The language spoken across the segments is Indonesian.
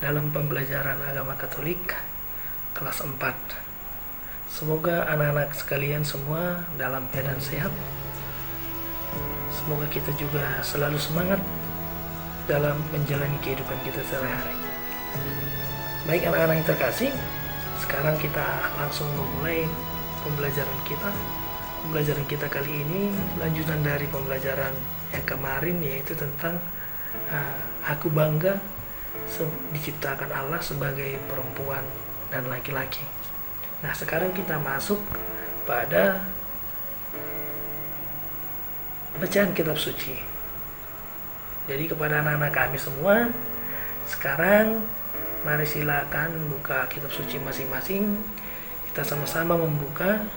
dalam pembelajaran agama Katolik kelas 4. Semoga anak-anak sekalian semua dalam keadaan sehat. Semoga kita juga selalu semangat dalam menjalani kehidupan kita sehari-hari. Baik anak-anak yang terkasih, sekarang kita langsung memulai pembelajaran kita. Pembelajaran kita kali ini lanjutan dari pembelajaran yang kemarin, yaitu tentang aku bangga diciptakan Allah sebagai perempuan dan laki-laki. Nah, sekarang kita masuk pada bacaan kitab suci. Jadi kepada anak-anak kami semua, sekarang mari silakan buka kitab suci masing-masing. Kita sama-sama membuka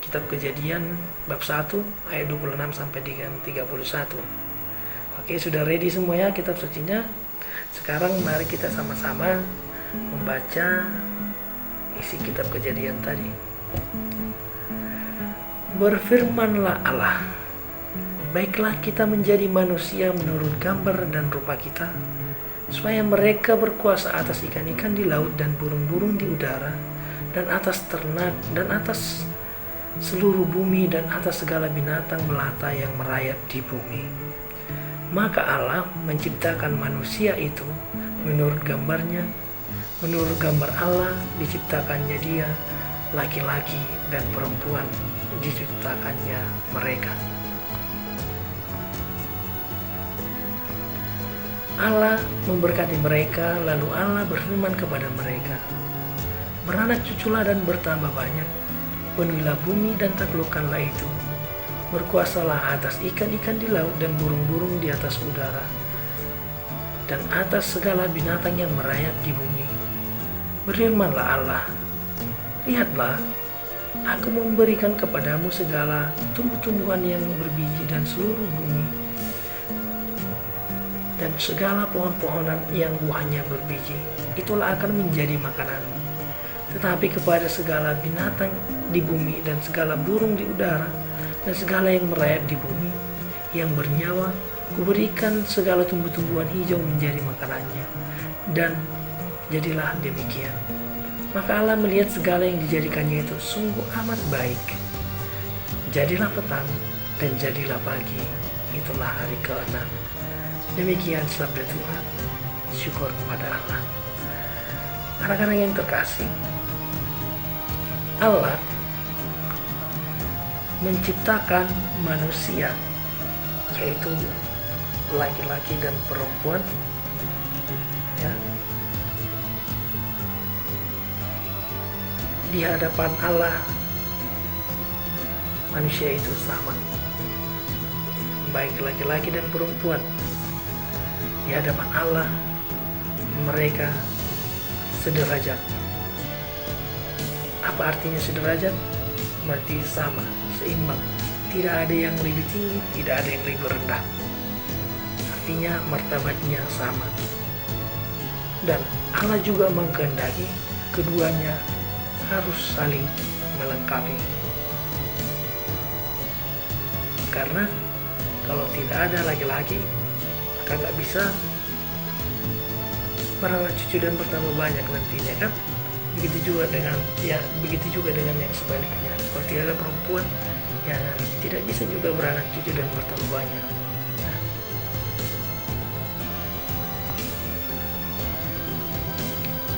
kitab Kejadian bab 1 ayat 26 sampai dengan 31. Oke, sudah ready semua ya kitab sucinya? Sekarang mari kita sama-sama membaca isi kitab Kejadian tadi. Berfirmanlah Allah, baiklah kita menjadi manusia menurut gambar dan rupa kita, supaya mereka berkuasa atas ikan-ikan di laut dan burung-burung di udara, dan atas ternak, dan atas seluruh bumi, dan atas segala binatang melata yang merayap di bumi. Maka Allah menciptakan manusia itu menurut gambarnya, menurut gambar Allah diciptakannya dia, laki-laki dan perempuan diciptakannya mereka. Allah memberkati mereka, lalu Allah berfirman kepada mereka, beranak cuculah dan bertambah banyak, penuhilah bumi dan taklukkanlah itu, berkuasalah atas ikan-ikan di laut dan burung-burung di atas udara, dan atas segala binatang yang merayap di bumi. Berfirmanlah Allah, lihatlah, aku memberikan kepadamu segala tumbuh-tumbuhan yang berbiji dan seluruh bumi, dan segala pohon-pohonan yang buahnya berbiji, itulah akan menjadi makananmu. Tetapi kepada segala binatang di bumi dan segala burung di udara dan segala yang merayap di bumi yang bernyawa, kuberikan segala tumbuh-tumbuhan hijau menjadi makanannya. Dan jadilah demikian. Maka Allah melihat segala yang dijadikannya itu sungguh amat baik. Jadilah petang dan jadilah pagi, itulah hari ke-6. Demikian sabda Tuhan. Syukur kepada Allah. Anak-anak yang terkasih, Allah menciptakan manusia, yaitu laki-laki dan perempuan, ya, di hadapan Allah. Manusia itu sama, baik laki-laki dan perempuan. Di hadapan Allah mereka sederajat. Apa artinya sederajat? Berarti sama, seimbang. Tidak ada yang lebih tinggi, tidak ada yang lebih rendah. Artinya martabatnya sama. Dan Allah juga mengkehendaki keduanya harus saling melengkapi. Karena kalau tidak ada laki-laki, maka nggak bisa beranak cucu dan bertambah banyak nantinya, kan? Begitu juga dengan yang sebaliknya. Kalau tidak ada perempuan, ya tidak bisa juga beranak cucu dan bertambah banyak.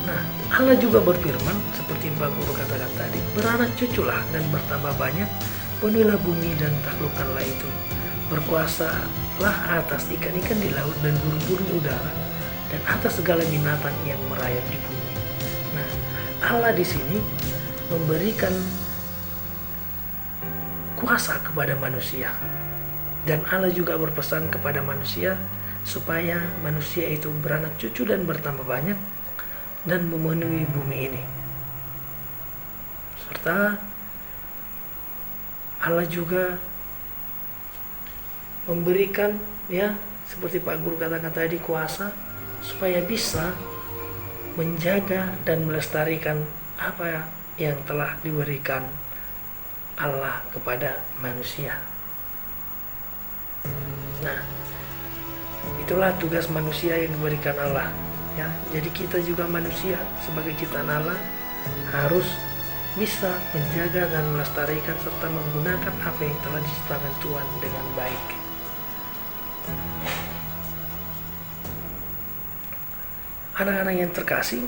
Nah, Allah juga berfirman seperti Mbak Guru katakan tadi, beranak cuculah dan bertambah banyak, penuhilah bumi dan taklukkanlah itu, berkuasalah atas ikan-ikan di laut dan burung-burung di udara, dan atas segala binatang yang merayap di bumi. Nah, Allah di sini memberikan kuasa kepada manusia, dan Allah juga berpesan kepada manusia supaya manusia itu beranak cucu dan bertambah banyak dan memenuhi bumi ini. Serta Allah juga memberikan, ya, seperti Pak Guru katakan tadi, kuasa supaya bisa menjaga dan melestarikan apa yang telah diberikan Allah kepada manusia. Nah, itulah tugas manusia yang diberikan Allah, Ya, jadi kita juga manusia sebagai ciptaan Allah harus bisa menjaga dan melestarikan serta menggunakan apa yang telah diciptakan Tuhan dengan baik. Anak-anak yang terkasih,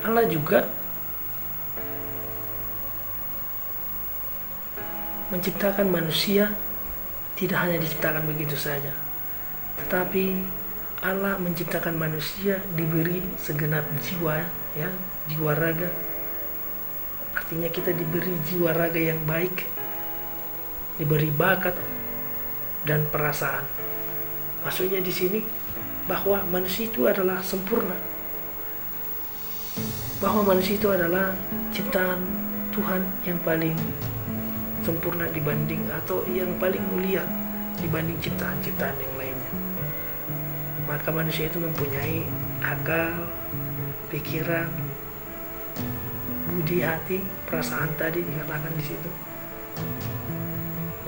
Allah juga menciptakan manusia tidak hanya diciptakan begitu saja, tetapi Allah menciptakan manusia diberi segenap jiwa, ya, jiwa raga. Artinya kita diberi jiwa raga yang baik, diberi bakat dan perasaan. Maksudnya di sini bahwa manusia itu adalah sempurna, bahwa manusia itu adalah ciptaan Tuhan yang paling sempurna dibanding atau yang paling mulia dibanding ciptaan-ciptaan yang lainnya. Maka manusia itu mempunyai akal, pikiran, budi hati, perasaan tadi dikatakan di situ.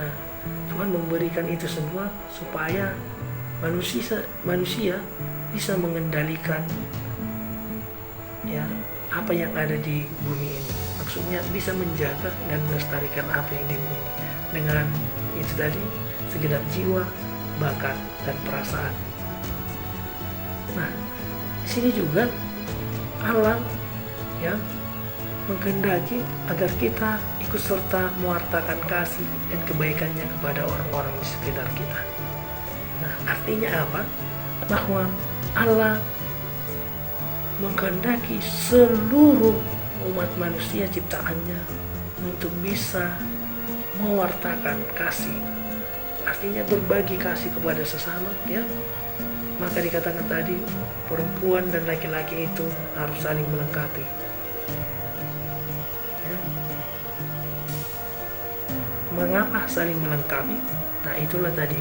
Nah, Tuhan memberikan itu semua supaya manusia bisa mengendalikan, ya, apa yang ada di bumi ini. Maksudnya bisa menjaga dan melestarikan apa yang di bumi dengan itu tadi segenap jiwa, bakat dan perasaan. Nah, di sini juga Allah, ya, menghendaki agar kita ikut serta mewartakan kasih dan kebaikannya kepada orang-orang di sekitar kita. Nah, artinya apa? Bahwa Allah menghendaki seluruh umat manusia ciptaannya untuk bisa mewartakan kasih. Artinya berbagi kasih kepada sesama, ya. Maka dikatakan tadi perempuan dan laki-laki itu harus saling melengkapi. Ya. Mengapa saling melengkapi? Nah, itulah tadi.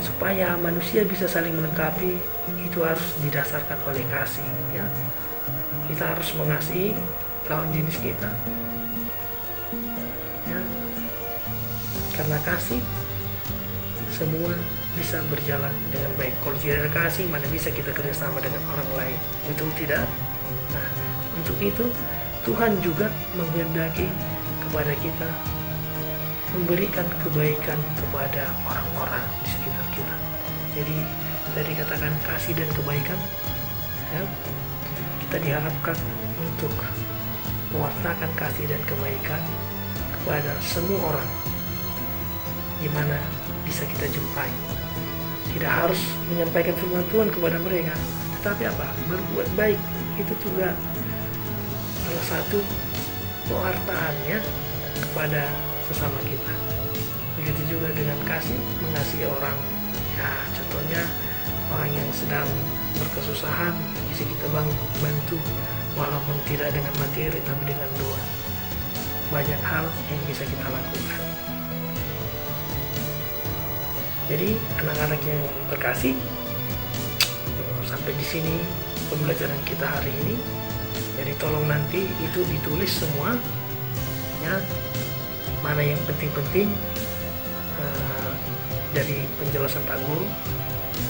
Supaya manusia bisa saling melengkapi, itu harus didasarkan oleh kasih, ya. Kita harus mengasihi lawan jenis kita, ya. Karena kasih semua bisa berjalan dengan baik. Kalau tidak ada kasih, mana bisa kita kerjasama dengan orang lain? Betul tidak? Nah, untuk itu Tuhan juga menghendaki kepada kita memberikan kebaikan kepada orang-orang di sekitar kita. Jadi tadi katakan kasih dan kebaikan, ya, kita diharapkan untuk mewartakan kasih dan kebaikan kepada semua orang di mana bisa kita jumpai. Tidak harus menyampaikan firman Tuhan kepada mereka, tetapi apa? Berbuat baik itu juga salah satu pewartaannya kepada sesama kita. Begitu juga dengan kasih, mengasihi orang, ya, contohnya orang yang sedang berkesusahan bisa kita bantu, walaupun tidak dengan materi tapi dengan doa. Banyak hal yang bisa kita lakukan. Jadi anak-anak yang terkasih, sampai di sini pembelajaran kita hari ini. Jadi tolong nanti itu ditulis semua, ya, mana yang penting-penting dari penjelasan Pak Guru.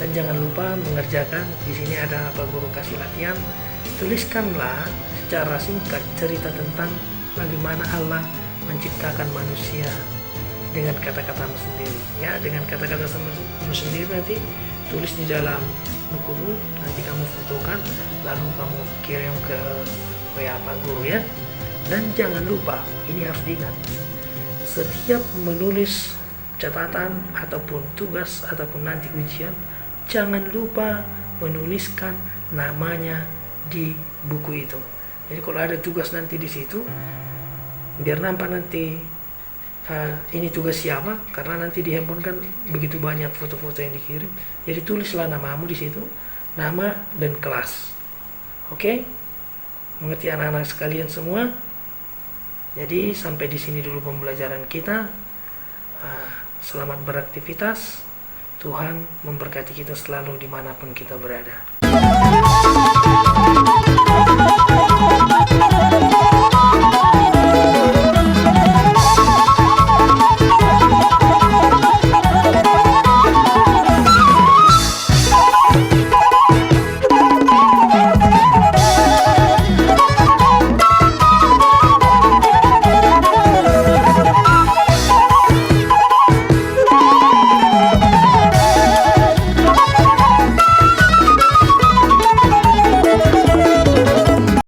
Dan jangan lupa mengerjakan. Di sini ada Pak Guru kasih latihan. Tuliskanlah secara singkat cerita tentang bagaimana Allah menciptakan manusia dengan kata-katamu sendiri, ya, dengan kata-katamu sendiri. Nanti tulis di dalam bukumu, nanti kamu fotokan, lalu kamu kirim ke WA Pak Guru, ya. Dan jangan lupa, ini harus diingat, setiap menulis catatan ataupun tugas ataupun nanti ujian, jangan lupa menuliskan namanya di buku itu. Jadi kalau ada tugas nanti di situ, biar nampak nanti ini tugas siapa, karena nanti di handphone kan begitu banyak foto-foto yang dikirim. Jadi tulislah namamu di situ, nama dan kelas. Oke? Mengerti anak-anak sekalian semua? Jadi sampai di sini dulu pembelajaran kita. Selamat beraktivitas. Tuhan memberkati kita selalu dimanapun kita berada.